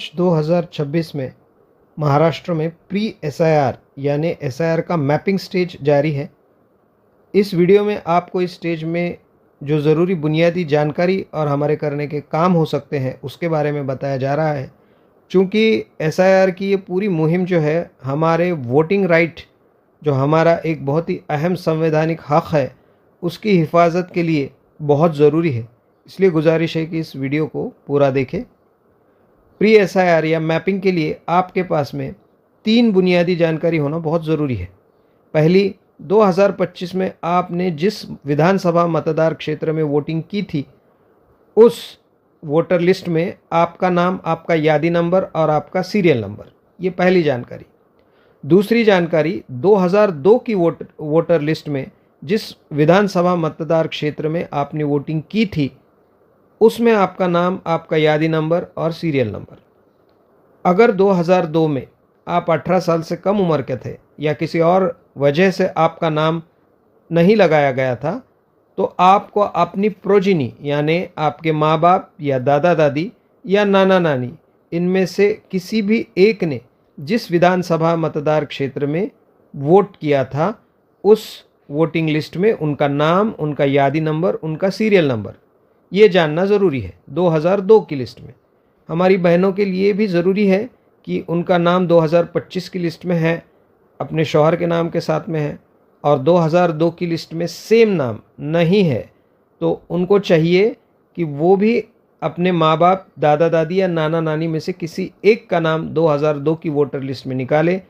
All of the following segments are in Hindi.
मार्च 2026 में महाराष्ट्र में प्री एसआईआर यानी एसआईआर का मैपिंग स्टेज जारी है। इस वीडियो में आपको इस स्टेज में जो ज़रूरी बुनियादी जानकारी और हमारे करने के काम हो सकते हैं उसके बारे में बताया जा रहा है। चूँकि एसआईआर की ये पूरी मुहिम जो है हमारे वोटिंग राइट, जो हमारा एक बहुत ही अहम संवैधानिक हक़ है, उसकी हिफाजत के लिए बहुत ज़रूरी है। इसलिए गुजारिश है कि इस वीडियो को पूरा देखें। प्री एसआईआर या मैपिंग के लिए आपके पास में 3 बुनियादी जानकारी होना बहुत ज़रूरी है। पहली, 2025 में आपने जिस विधानसभा मतदार क्षेत्र में वोटिंग की थी, उस वोटर लिस्ट में आपका नाम, आपका यादी नंबर और आपका सीरियल नंबर, ये पहली जानकारी। दूसरी जानकारी, 2002 की वोटर लिस्ट में जिस विधानसभा मतदार क्षेत्र में आपने वोटिंग की थी, उसमें आपका नाम, आपका यादी नंबर और सीरियल नंबर। अगर 2002 में आप 18 साल से कम उम्र के थे या किसी और वजह से आपका नाम नहीं लगाया गया था, तो आपको अपनी प्रोजिनी यानी आपके माँ बाप या दादा दादी या नाना नानी, इनमें से किसी भी एक ने जिस विधानसभा मतदार क्षेत्र में वोट किया था, उस वोटिंग लिस्ट में उनका नाम, उनका यादी नंबर, उनका सीरियल नंबर, ये जानना ज़रूरी है। 2002 की लिस्ट में हमारी बहनों के लिए भी ज़रूरी है कि उनका नाम 2025 की लिस्ट में है, अपने शौहर के नाम के साथ में है, और 2002 की लिस्ट में सेम नाम नहीं है, तो उनको चाहिए कि वो भी अपने माँ बाप, दादा दादी या नाना नानी में से किसी एक का नाम 2002 की वोटर लिस्ट में निकाले।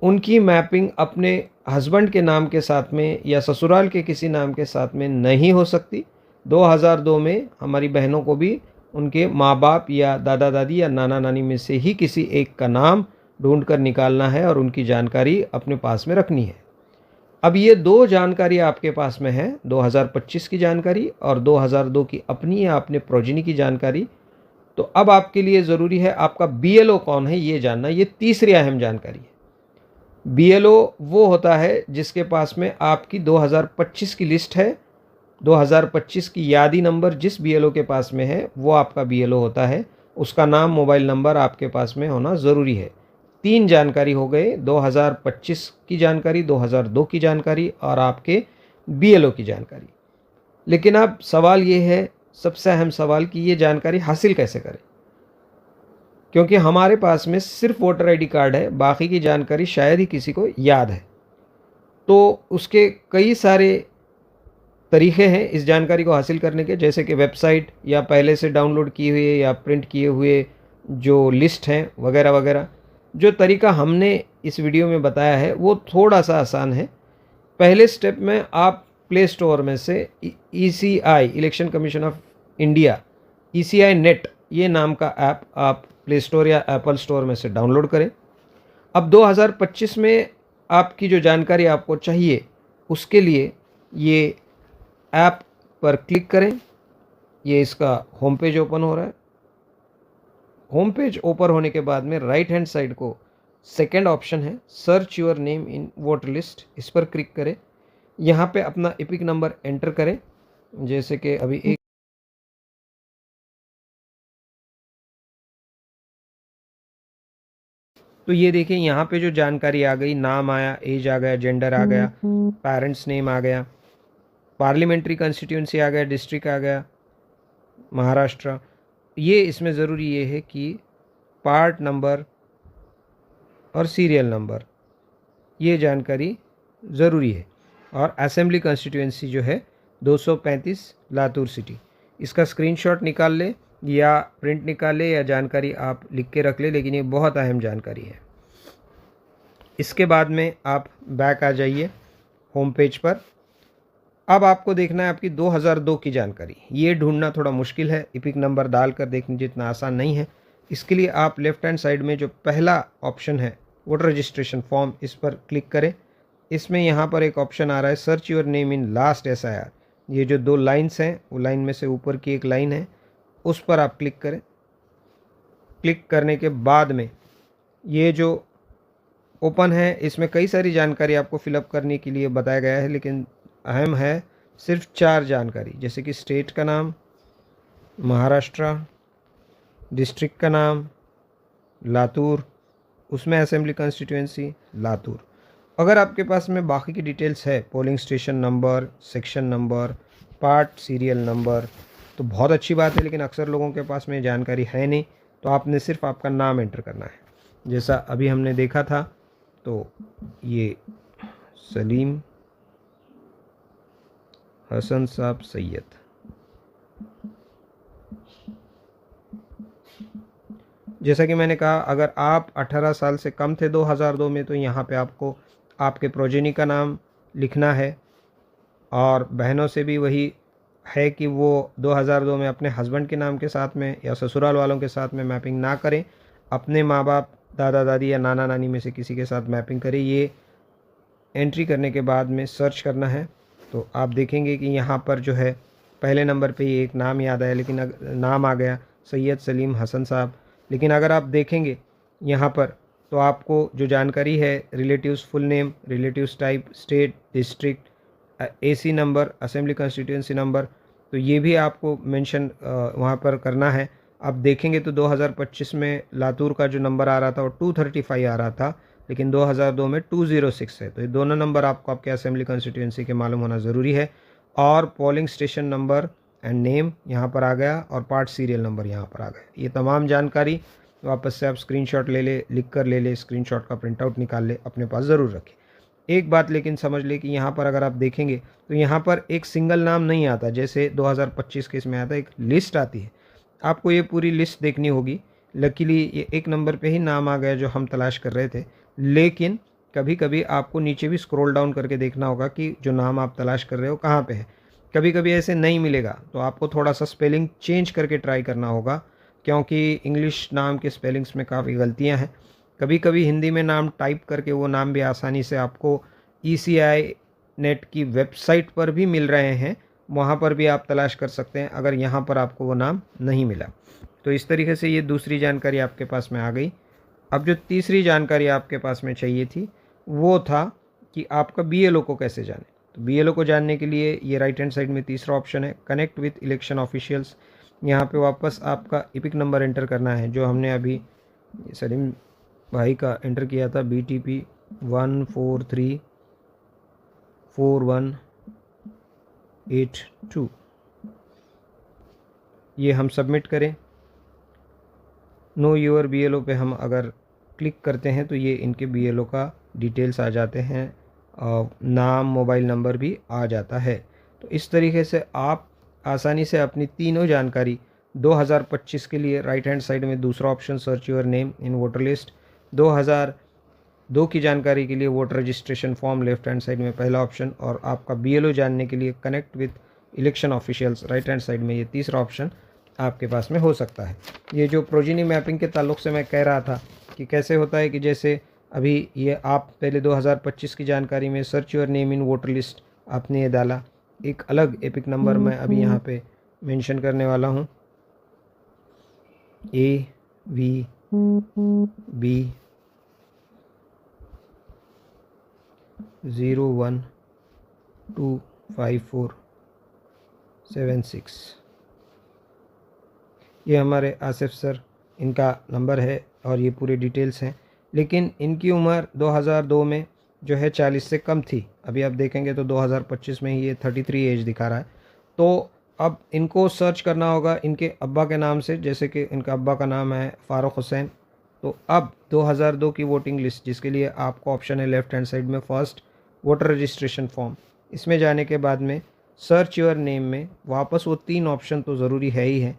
उनकी मैपिंग अपने हस्बैंड के नाम के साथ में या ससुराल के किसी नाम के साथ में नहीं हो सकती। 2002 में हमारी बहनों को भी उनके माँ बाप या दादा दादी या नाना नानी में से ही किसी एक का नाम ढूंढ कर निकालना है और उनकी जानकारी अपने पास में रखनी है। अब ये 2 जानकारी आपके पास में है, 2025 की जानकारी और 2002 की अपनी या अपने प्रोजिनी की जानकारी। तो अब आपके लिए ज़रूरी है आपका बीएलओ कौन है ये जानना। ये तीसरी अहम जानकारी है। बीएलओ वो होता है जिसके पास में आपकी 2025 की लिस्ट है, 2025 की यादी नंबर जिस बीएलओ के पास में है वो आपका बीएलओ होता है। उसका नाम, मोबाइल नंबर आपके पास में होना ज़रूरी है। 3 जानकारी हो गए, 2025 की जानकारी, 2002 की जानकारी और आपके बीएलओ की जानकारी। लेकिन अब सवाल ये है, सबसे अहम सवाल, कि ये जानकारी हासिल कैसे करें, क्योंकि हमारे पास में सिर्फ वोटर आईडी कार्ड है, बाकी की जानकारी शायद ही किसी को याद है। तो उसके कई सारे तरीक़े हैं इस जानकारी को हासिल करने के, जैसे कि वेबसाइट या पहले से डाउनलोड किए हुए या प्रिंट किए हुए जो लिस्ट हैं वगैरह वगैरह। जो तरीका हमने इस वीडियो में बताया है वो थोड़ा सा आसान है। पहले स्टेप में आप प्ले स्टोर में से ECI, election commission of India, ECI net ये नाम का ऐप आप प्ले स्टोर या एप्पल स्टोर में से डाउनलोड करें। अब 2025 में आपकी जो जानकारी आपको चाहिए, उसके लिए ये ऐप पर क्लिक करें। ये इसका होम पेज ओपन हो रहा है। होम पेज ओपन होने के बाद में राइट हैंड साइड को सेकंड ऑप्शन है, search your name in voter list, इस पर क्लिक करें। यहाँ पे अपना एपिक नंबर एंटर करें, जैसे कि अभी एक, तो ये देखिए यहाँ पे जो जानकारी आ गई, नाम आया, एज आ गया, जेंडर आ गया, पेरेंट्स नेम आ गया, पार्लियामेंट्री कंस्टिट्यूंसी आ गया, डिस्ट्रिक्ट आ गया महाराष्ट्र। ये इसमें ज़रूरी ये है कि पार्ट नंबर और सीरियल नंबर, ये जानकारी ज़रूरी है। और असेंबली कंस्टिट्यूंसी जो है 235 लातूर सिटी, इसका स्क्रीनशॉट निकाल ले या प्रिंट निकाल ले या जानकारी आप लिख के रख ले, लेकिन ये बहुत अहम जानकारी है। इसके बाद में आप बैक आ जाइए होम पेज पर। अब आपको देखना है आपकी 2002 की जानकारी। ये ढूंढना थोड़ा मुश्किल है, इपिक नंबर डालकर देखने जितना आसान नहीं है। इसके लिए आप लेफ्ट हैंड साइड में जो पहला ऑप्शन है वोटर रजिस्ट्रेशन फॉर्म, इस पर क्लिक करें। इसमें यहाँ पर एक ऑप्शन आ रहा है search your name in last SIR. ये जो 2 लाइन्स हैं, वो लाइन में से ऊपर की एक लाइन है, उस पर आप क्लिक करें। क्लिक करने के बाद में ये जो ओपन है, इसमें कई सारी जानकारी आपको फिलअप करने के लिए बताया गया है, लेकिन अहम है सिर्फ 4 जानकारी, जैसे कि स्टेट का नाम, महाराष्ट्र, डिस्ट्रिक्ट का नाम, लातूर, उसमें असेंबली कॉन्स्टिट्यूएंसी लातूर। अगर आपके पास में बाकी की डिटेल्स है, polling station number, section number, part serial number, तो बहुत अच्छी बात है, लेकिन अक्सर लोगों के पास में जानकारी है नहीं, तो आपने सिर्फ आपका नाम एंटर करना है। जैसा अभी हमने देखा था, तो ये सलीम हसन साहब सैयद। जैसा कि मैंने कहा, अगर आप 18 साल से कम थे 2002 में, तो यहाँ पे आपको आपके प्रोजेनी का नाम लिखना है, और बहनों से भी वही है कि वो 2002 में अपने हस्बैंड के नाम के साथ में या ससुराल वालों के साथ में मैपिंग ना करें, अपने माँ बाप, दादा दादी या नाना नानी में से किसी के साथ मैपिंग करें। ये एंट्री करने के बाद में सर्च करना है, तो आप देखेंगे कि यहाँ पर जो है पहले नंबर पे ही एक नाम याद आया, लेकिन नाम आ गया सैयद सलीम हसन साहब। लेकिन अगर आप देखेंगे यहाँ पर, तो आपको जो जानकारी है, relatives full name, relatives type, state, district, AC number, assembly constituency number, तो ये भी आपको मेंशन वहाँ पर करना है। आप देखेंगे तो 2025 में लातूर का जो नंबर आ रहा था वो 235 आ रहा था, लेकिन 2002 में 206 है। तो ये दोनों नंबर आपको आपके असेंबली कॉन्स्टिट्यूएंसी के मालूम होना ज़रूरी है। और polling station number and name यहाँ पर आ गया, और पार्ट सीरियल नंबर यहाँ पर आ गया। ये तमाम जानकारी वापस से आप स्क्रीनशॉट ले ले, लिख कर ले ले, स्क्रीनशॉट का प्रिंट आउट निकाल ले, अपने पास ज़रूर रखें। एक बात लेकिन समझ ले कि यहाँ पर अगर आप देखेंगे तो यहाँ पर एक सिंगल नाम नहीं आता, जैसे 2025 के इसमें आता है, एक लिस्ट आती है। आपको ये पूरी लिस्ट देखनी होगी। लकीली ये एक नंबर पे ही नाम आ गया जो हम तलाश कर रहे थे, लेकिन कभी कभी आपको नीचे भी स्क्रॉल डाउन करके देखना होगा कि जो नाम आप तलाश कर रहे हो कहाँ पे है। कभी कभी ऐसे नहीं मिलेगा, तो आपको थोड़ा सा स्पेलिंग चेंज करके ट्राई करना होगा, क्योंकि इंग्लिश नाम के स्पेलिंग्स में काफ़ी गलतियाँ हैं। कभी कभी हिंदी में नाम टाइप करके वो नाम भी आसानी से आपको ECI नेट की वेबसाइट पर भी मिल रहे हैं, वहाँ पर भी आप तलाश कर सकते हैं अगर यहाँ पर आपको वो नाम नहीं मिला। तो इस तरीके से ये दूसरी जानकारी आपके पास में आ गई। अब जो तीसरी जानकारी आपके पास में चाहिए थी वो था कि आपका BLO को कैसे जाने। तो BLO को जानने के लिए ये राइट हैंड साइड में तीसरा ऑप्शन है, कनेक्ट विथ इलेक्शन ऑफिशियल्स। यहाँ पे वापस आपका इपिक नंबर एंटर करना है, जो हमने अभी सलीम भाई का एंटर किया था, BTP 1434182। ये हम सबमिट करें। नो योर BLO पे हम अगर क्लिक करते हैं तो ये इनके BLO का डिटेल्स आ जाते हैं, नाम, मोबाइल नंबर भी आ जाता है। तो इस तरीके से आप आसानी से अपनी तीनों जानकारी 2025 के लिए राइट हैंड साइड में दूसरा option, search your name in voter list, 2002 की जानकारी के लिए voter registration form left hand side में पहला ऑप्शन, और आपका BLO जानने के लिए connect with election officials right hand side में ये तीसरा ऑप्शन आपके पास में हो सकता है। ये जो प्रोजेनी मैपिंग के ताल्लुक से मैं कह रहा था कि कैसे होता है कि जैसे अभी ये आप पहले 2025 की जानकारी में search your name in voter list आपने ये डाला, एक अलग एपिक नंबर मैं अभी यहाँ पे मेंशन करने वाला हूँ, AVB 012547 ये हमारे आसिफ सर, इनका नंबर है और ये पूरी डिटेल्स हैं। लेकिन इनकी उम्र 2002 में जो है 40 से कम थी। अभी आप देखेंगे तो 2025 में ही ये 33 एज दिखा रहा है। तो अब इनको सर्च करना होगा इनके अब्बा के नाम से, जैसे कि इनका अब्बा का नाम है फ़ारूक हुसैन। तो अब 2002 की वोटिंग लिस्ट, जिसके लिए आपको ऑप्शन है लेफ्ट हैंड साइड में फर्स्ट वोटर रजिस्ट्रेशन फॉर्म, इसमें जाने के बाद में सर्च योर नेम में वापस वो 3 ऑप्शन तो ज़रूरी है ही है।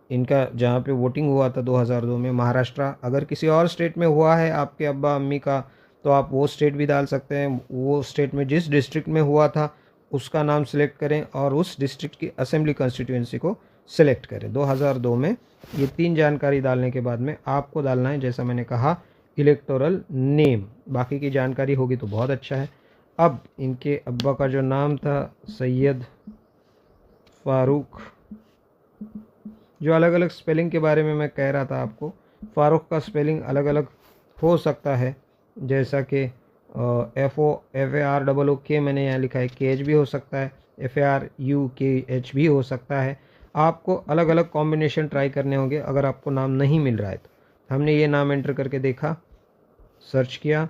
इनका जहाँ पे वोटिंग हुआ था 2002 में महाराष्ट्र, अगर किसी और स्टेट में हुआ है आपके अब्बा अम्मी का तो आप वो स्टेट भी डाल सकते हैं। वो स्टेट में जिस डिस्ट्रिक्ट में हुआ था उसका नाम सेलेक्ट करें और उस डिस्ट्रिक्ट की असेंबली कॉन्स्टिट्यूएंसी को सिलेक्ट करें। 2002 में ये 3 जानकारी डालने के बाद में आपको डालना है, जैसा मैंने कहा, इलेक्टोरल नेम। बाकी की जानकारी होगी तो बहुत अच्छा है। अब इनके अब्बा का जो नाम था सैयद फ़ारूक, जो अलग अलग स्पेलिंग के बारे में मैं कह रहा था आपको, फ़ारूक का स्पेलिंग अलग अलग हो सकता है, जैसा कि FAROOK मैंने यहाँ लिखा है, KH भी हो सकता है, FARUKH भी हो सकता है। आपको अलग अलग कॉम्बिनेशन ट्राई करने होंगे अगर आपको नाम नहीं मिल रहा है हमने ये नाम एंटर करके देखा, सर्च किया,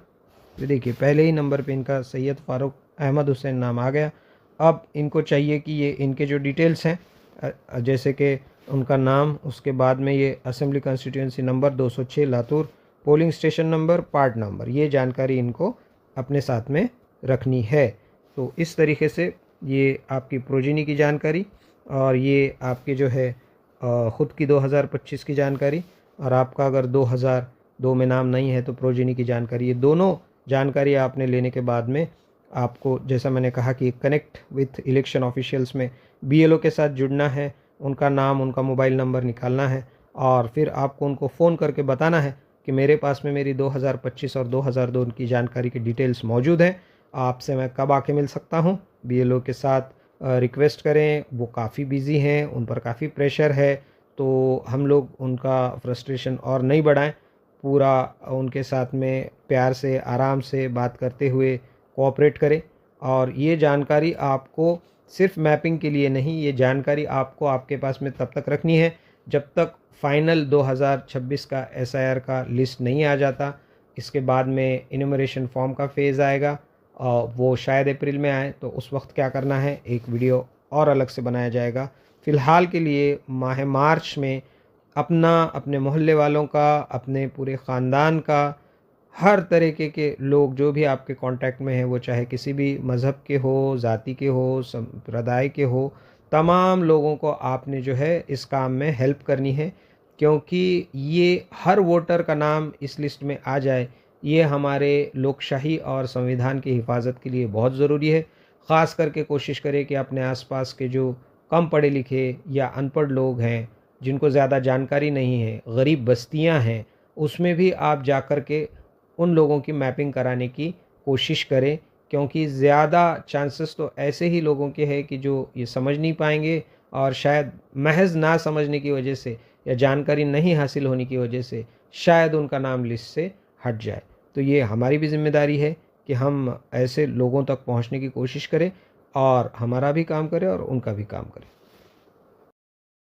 तो देखिए पहले ही नंबर पे इनका सैयद फ़ारूक अहमद हुसैन नाम आ गया। अब इनको चाहिए कि ये इनके जो डिटेल्स हैं जैसे कि उनका नाम, उसके बाद में ये assembly constituency number 206 Latur, polling station number, part number, ये जानकारी इनको अपने साथ में रखनी है। तो इस तरीके से ये आपकी प्रोजिनी की जानकारी और ये आपके जो है ख़ुद की 2025 की जानकारी, और आपका अगर 2002 में नाम नहीं है तो प्रोजिनी की जानकारी, ये दोनों जानकारी आपने लेने के बाद में आपको, जैसा मैंने कहा कि कनेक्ट विथ इलेक्शन ऑफिशियल्स में बीएलओ के साथ जुड़ना है, उनका नाम, उनका मोबाइल नंबर निकालना है और फिर आपको उनको फ़ोन करके बताना है कि मेरे पास में मेरी 2025 और 2002 की जानकारी की डिटेल्स मौजूद हैं, आपसे मैं कब आके मिल सकता हूँ। बीएलओ के साथ रिक्वेस्ट करें, वो काफ़ी बिज़ी हैं, उन पर काफ़ी प्रेशर है, तो हम लोग उनका फ्रस्ट्रेशन और नहीं बढ़ाएं, पूरा उनके साथ में प्यार से, आराम से बात करते हुए कोऑपरेट करें। और ये जानकारी आपको सिर्फ मैपिंग के लिए नहीं, ये जानकारी आपको आपके पास में तब तक रखनी है जब तक फाइनल 2026 का एसआईआर का लिस्ट नहीं आ जाता। इसके बाद में इन्यूमरेशन फॉर्म का फेज़ आएगा और वो शायद अप्रैल में आए, तो उस वक्त क्या करना है एक वीडियो और अलग से बनाया जाएगा। फ़िलहाल के लिए माह मार्च में अपना, अपने मोहल्ले वालों का, अपने पूरे ख़ानदान का, हर तरीके के लोग जो भी आपके कांटेक्ट में हैं, वो चाहे किसी भी मज़हब के हो, जाति के हो, संप्रदाय के हो, तमाम लोगों को आपने जो है इस काम में हेल्प करनी है, क्योंकि ये हर वोटर का नाम इस लिस्ट में आ जाए, ये हमारे लोकशाही और संविधान की हिफाजत के लिए बहुत ज़रूरी है। ख़ास करके कोशिश करें कि अपने आसपास के जो कम पढ़े लिखे या अनपढ़ लोग हैं, जिनको ज़्यादा जानकारी नहीं है, गरीब बस्तियां हैं, उसमें भी आप जा कर के उन लोगों की मैपिंग कराने की कोशिश करें, क्योंकि ज़्यादा चांसेस तो ऐसे ही लोगों के हैं कि जो ये समझ नहीं पाएंगे और शायद महज ना समझने की वजह से या जानकारी नहीं हासिल होने की वजह से शायद उनका नाम लिस्ट से हट जाए। तो ये हमारी भी जिम्मेदारी है कि हम ऐसे लोगों तक पहुंचने की कोशिश करें और हमारा भी काम करें और उनका भी काम करें।